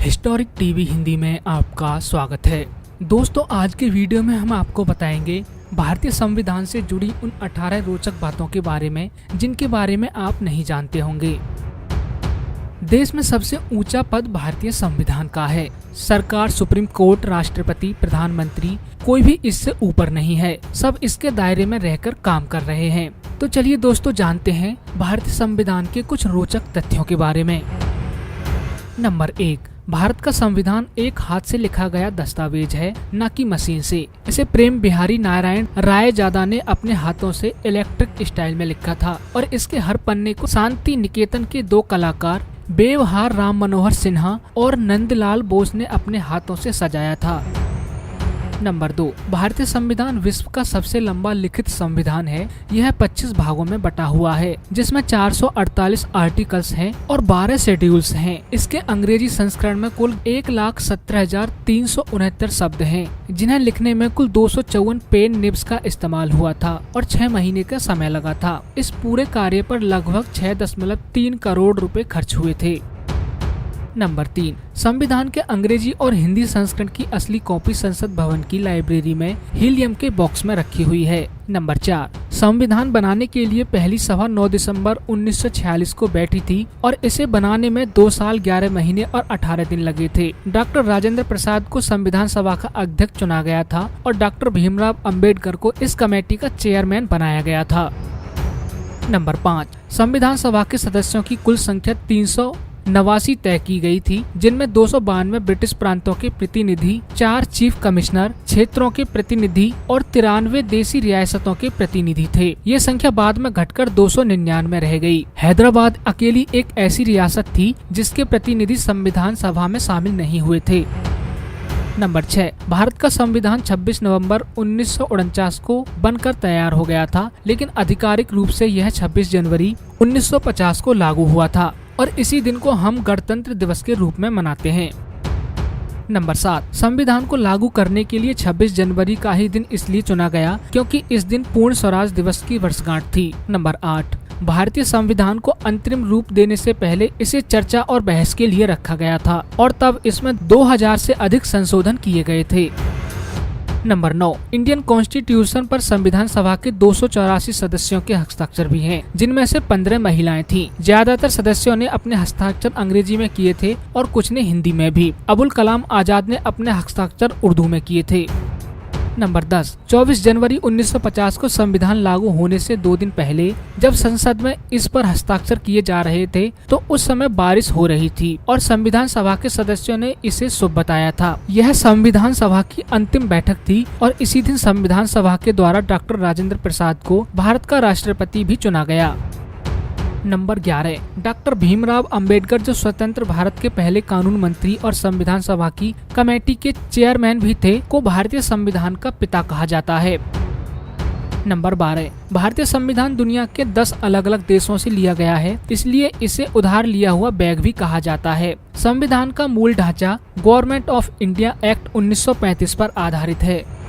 Historic TV Hindi में आपका स्वागत है। दोस्तों, आज के वीडियो में हम आपको बताएंगे भारतीय संविधान से जुड़ी उन 18 रोचक बातों के बारे में जिनके बारे में आप नहीं जानते होंगे। देश में सबसे ऊंचा पद भारतीय संविधान का है। सरकार, सुप्रीम कोर्ट, राष्ट्रपति, प्रधानमंत्री, कोई भी इससे ऊपर नहीं है। सब इसके दायरे में रहकर काम कर रहे हैं। तो चलिए दोस्तों, जानते हैं भारतीय संविधान के कुछ रोचक तथ्यों के बारे में। नंबर 1, भारत का संविधान एक हाथ से लिखा गया दस्तावेज है, न कि मशीन से। इसे प्रेम बिहारी नारायण रायजादा ने अपने हाथों से इलेक्ट्रिक स्टाइल में लिखा था और इसके हर पन्ने को शांति निकेतन के 2 कलाकार बेवहार राम मनोहर सिन्हा और नंदलाल बोस ने अपने हाथों से सजाया था। नंबर 2, भारतीय संविधान विश्व का सबसे लंबा लिखित संविधान है। यह 25 भागों में बटा हुआ है, जिसमें 448 आर्टिकल्स हैं और 12 शेड्यूल्स हैं। इसके अंग्रेजी संस्करण में कुल 1,17,369 शब्द हैं, जिन्हें लिखने में कुल 254 पेन निब्स का इस्तेमाल हुआ था और 6 महीने का समय लगा था। इस पूरे कार्य पर लगभग 6.3 करोड़ रुपए खर्च हुए थे। नंबर 3, संविधान के अंग्रेजी और हिंदी संस्करण की असली कॉपी संसद भवन की लाइब्रेरी में हीलियम के बॉक्स में रखी हुई है। नंबर 4, संविधान बनाने के लिए पहली सभा 9 दिसंबर 1946 को बैठी थी और इसे बनाने में 2 साल 11 महीने और 18 दिन लगे थे। डॉक्टर राजेंद्र प्रसाद को संविधान सभा का अध्यक्ष चुना गया था और डॉक्टर भीमराव अंबेडकर को इस कमेटी का चेयरमैन बनाया गया था। नंबर 5, संविधान सभा के सदस्यों की कुल संख्या 389 तय की गई थी, जिनमें 292 ब्रिटिश प्रांतों के प्रतिनिधि, 4 चीफ कमिश्नर, क्षेत्रों के प्रतिनिधि और 93 देसी रियासतों के प्रतिनिधि थे। ये संख्या बाद में घटकर 299 रह गई। हैदराबाद अकेली एक ऐसी रियासत थी जिसके प्रतिनिधि संविधान सभा में शामिल नहीं हुए थे। नंबर 6, भारत का संविधान 26 नवंबर 1949 को बनकर तैयार हो गया था, लेकिन आधिकारिक रूप से यह 26 जनवरी 1950 को लागू हुआ था और इसी दिन को हम गणतंत्र दिवस के रूप में मनाते हैं। नंबर 7, संविधान को लागू करने के लिए 26 जनवरी का ही दिन इसलिए चुना गया क्योंकि इस दिन पूर्ण स्वराज दिवस की वर्षगांठ थी। नंबर 8, भारतीय संविधान को अंतरिम रूप देने से पहले इसे चर्चा और बहस के लिए रखा गया था और तब इसमें 2000 से अधिक संशोधन किए गए थे। नंबर 9, इंडियन कॉन्स्टिट्यूशन पर संविधान सभा के 284 सदस्यों के हस्ताक्षर भी हैं, जिनमें से 15 महिलाएं थीं। ज्यादातर सदस्यों ने अपने हस्ताक्षर अंग्रेजी में किए थे और कुछ ने हिंदी में भी। अबुल कलाम आजाद ने अपने हस्ताक्षर उर्दू में किए थे। नंबर 10, 24 जनवरी 1950 को संविधान लागू होने से 2 दिन पहले जब संसद में इस पर हस्ताक्षर किए जा रहे थे तो उस समय बारिश हो रही थी और संविधान सभा के सदस्यों ने इसे शुभ बताया था। यह संविधान सभा की अंतिम बैठक थी और इसी दिन संविधान सभा के द्वारा डॉक्टर राजेंद्र प्रसाद को भारत का राष्ट्रपति भी चुना गया। नंबर 11, डॉक्टर भीमराव अंबेडकर, जो स्वतंत्र भारत के पहले कानून मंत्री और संविधान सभा की कमेटी के चेयरमैन भी थे, को भारतीय संविधान का पिता कहा जाता है। नंबर 12, भारतीय संविधान दुनिया के 10 अलग अलग देशों से लिया गया है, इसलिए इसे उधार लिया हुआ बैग भी कहा जाता है। संविधान का मूल ढांचा गवर्नमेंट ऑफ इंडिया एक्ट 1935 पर आधारित है।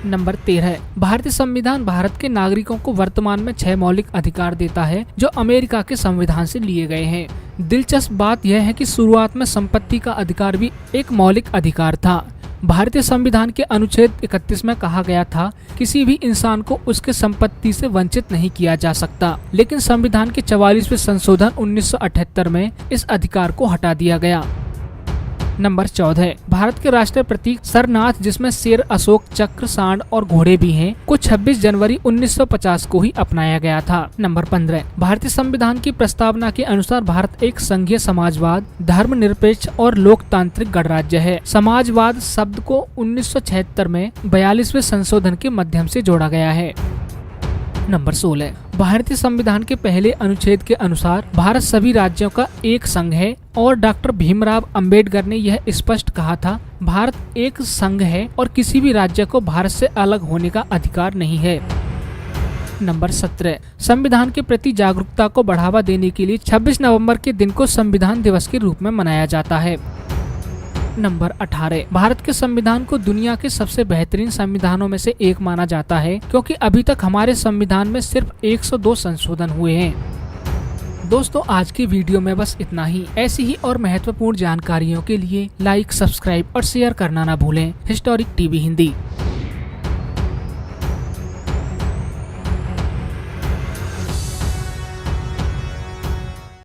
नंबर 13, भारतीय संविधान भारत के नागरिकों को वर्तमान में 6 मौलिक अधिकार देता है, जो अमेरिका के संविधान से लिए गए हैं। दिलचस्प बात यह है कि शुरुआत में संपत्ति का अधिकार भी एक मौलिक अधिकार था। भारतीय संविधान के अनुच्छेद 31 में कहा गया था, किसी भी इंसान को उसके संपत्ति से वंचित नहीं किया जा सकता, लेकिन संविधान के 44वें संशोधन 1978 में इस अधिकार को हटा दिया गया। नंबर 14, भारत के राष्ट्रीय प्रतीक सरनाथ, जिसमें शेर, अशोक चक्र, सांड और घोड़े भी हैं, को 26 जनवरी 1950 को ही अपनाया गया था। नंबर 15, भारतीय संविधान की प्रस्तावना के अनुसार भारत एक संघीय समाजवाद, धर्मनिरपेक्ष और लोकतांत्रिक गणराज्य है। समाजवाद शब्द को 1976 में 42वें संशोधन के माध्यम से जोड़ा गया है। नंबर 16, भारतीय संविधान के पहले अनुच्छेद के अनुसार भारत सभी राज्यों का एक संघ है और डॉक्टर भीमराव अंबेडकर ने यह स्पष्ट कहा था, भारत एक संघ है और किसी भी राज्य को भारत से अलग होने का अधिकार नहीं है। नंबर 17, संविधान के प्रति जागरूकता को बढ़ावा देने के लिए 26 नवंबर के दिन को संविधान दिवस के रूप में मनाया जाता है। नंबर 18, भारत के संविधान को दुनिया के सबसे बेहतरीन संविधानों में से एक माना जाता है, क्योंकि अभी तक हमारे संविधान में सिर्फ 102 संशोधन हुए हैं। दोस्तों आज की वीडियो में बस इतना ही। ऐसी ही और महत्वपूर्ण जानकारियों के लिए लाइक, सब्सक्राइब और शेयर करना ना भूलें हिस्टोरिक टीवी हिंदी।